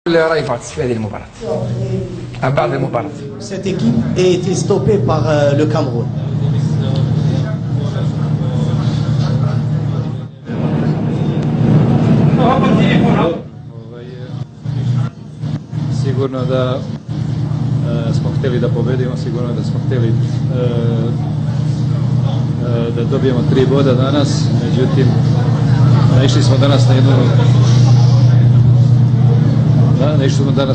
رايفات في هذه المباراة بعد المباراة. Cette équipe a été stoppée par le Cameroun. Sigurno da smo htjeli da pobedimo, sigurno da smo htjeli da dobijemo 3 boda danas, međutim naišli smo danas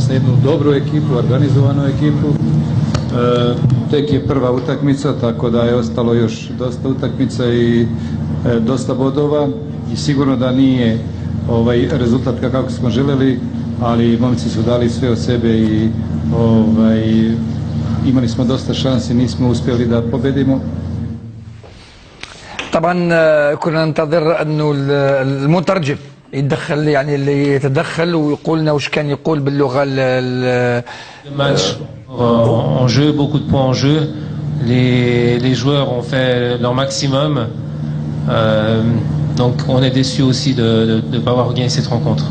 na jednu dobru ekipu, organizovanu ekipu. Tek je prva utakmica, tako da je ostalo još dosta utakmica i dosta bodova i sigurno da nije rezultat kako smo željeli, ali momci su dali sve od sebe i imali smo dosta šansi, nismo uspjeli da pobedimo. طبعا كنا ننتظر انه المترجم يتدخل، يعني اللي يتدخل ويقول لنا واش كان يقول باللغه match en jeu, beaucoup de points en jeu. Les joueurs ont fait leur maximum. Donc on est déçus aussi de ne pas avoir gagné cette rencontre.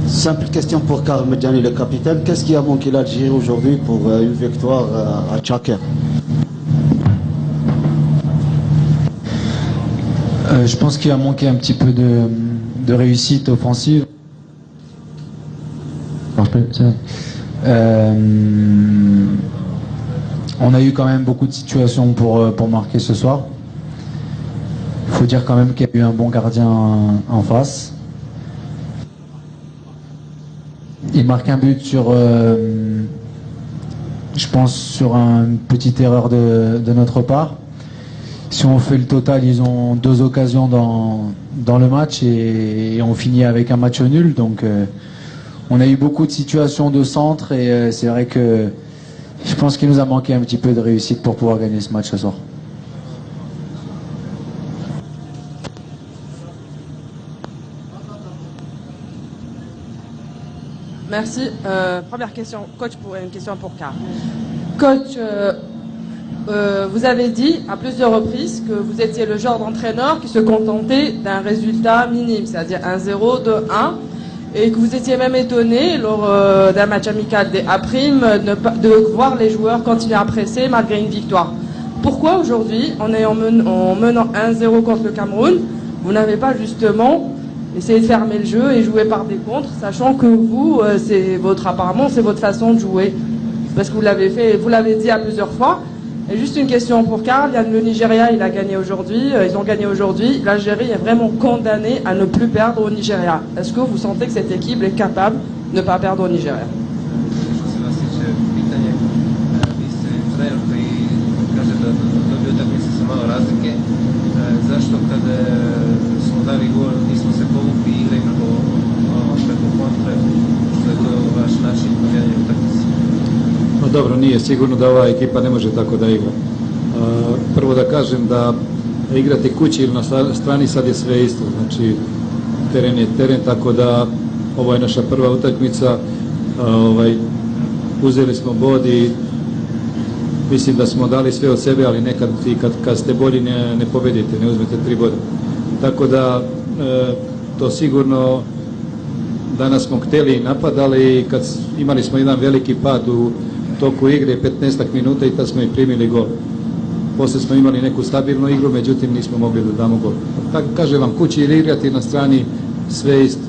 Simple question pour Karl Medjani, le capitaine. Qu'est-ce qui a manqué l'Algérie aujourd'hui pour une victoire à Tchaker? Je pense qu'il a manqué un petit peu de réussite offensive. On a eu quand même beaucoup de situations pour marquer ce soir. Il faut dire quand même qu'il y a eu un bon gardien en face. Il marque un but sur, je pense, sur une petite erreur de notre part. Si on fait le total, ils ont 2 occasions dans le match et on finit avec un match nul. Donc on a eu beaucoup de situations de centre et c'est vrai que je pense qu'il nous a manqué un petit peu de réussite pour pouvoir gagner ce match ce soir. Merci. Première question, coach, pour une question pour Karl. Coach, vous avez dit à plusieurs reprises que vous étiez le genre d'entraîneur qui se contentait d'un résultat minime, c'est-à-dire 1-0, 2-1, et que vous étiez même étonné lors d'un match amical des A' de voir les joueurs continuer à presser malgré une victoire. Pourquoi aujourd'hui, en menant 1-0 contre le Cameroun, vous n'avez pas justement essayé de fermer le jeu et jouer par des contres, sachant que vous, apparemment, c'est votre façon de jouer, parce que vous l'avez fait, vous l'avez dit à plusieurs fois. Et juste une question pour Karl, le Nigeria, il a gagné aujourd'hui, ils ont gagné aujourd'hui. L'Algérie est vraiment condamnée à ne plus perdre au Nigeria. Est-ce que vous sentez que cette équipe est capable de ne pas perdre au Nigeria? No dobro, nije sigurno da ova ekipa ne može tako da igra. Prvo da kažem da igrati kući ili na strani sad je sve isto, znači teren je teren, tako da ovo je naša prva utakmica, uzeli smo bod i mislim da smo dali sve od sebe, ali nekad i kad ste bolji ne pobedite, ne uzmete 3 boda. Tako da to sigurno danas smo htjeli i napadali i kad imali smo jedan veliki pad u toku igre 15 minuta i tad smo i primili gol. Poslije smo imali neku stabilnu igru, međutim nismo mogli da damo gol. Tako kažem vam, kući ili igrati na strani, sve isto.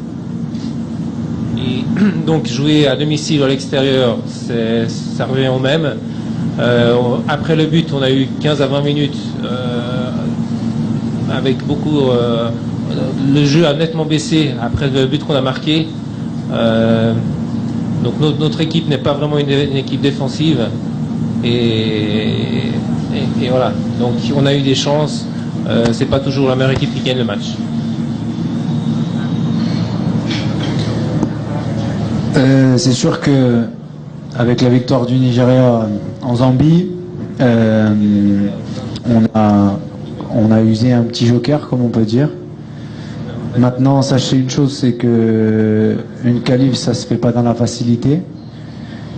Et donc jouer à domicile ou à l'extérieur, ça revient au même. Après le but, on a eu 15 à 20 minutes avec beaucoup... le jeu a nettement baissé après le but qu'on a marqué. Donc notre équipe n'est pas vraiment une équipe défensive. Et voilà. Donc on a eu des chances. C'est pas toujours la meilleure équipe qui gagne le match. C'est sûr que avec la victoire du Nigeria en Zambie, on a usé un petit joker, comme on peut dire. Maintenant, sachez une chose, c'est que une qualif, ça se fait pas dans la facilité.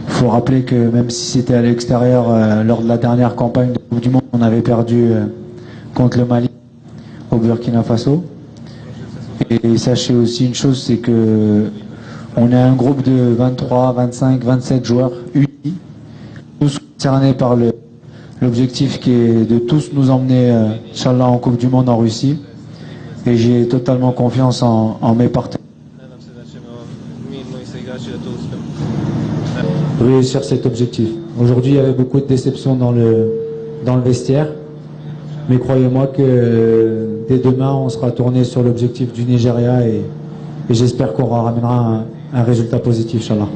Il faut rappeler que même si c'était à l'extérieur, lors de la dernière campagne de Coupe du Monde, on avait perdu contre le Mali. au Burkina Faso. Et sachez aussi une chose, c'est que on est un groupe de 23, 25, 27 joueurs unis, tous concernés par l'objectif qui est de tous nous emmener, Inch'Allah, en Coupe du Monde en Russie. Et j'ai totalement confiance en mes partenaires. Réussir cet objectif. Aujourd'hui, il y avait beaucoup de déceptions dans le vestiaire. Mais croyez-moi que dès demain, on sera tourné sur l'objectif du Nigeria et j'espère qu'on ramènera un résultat positif, Inch'Allah.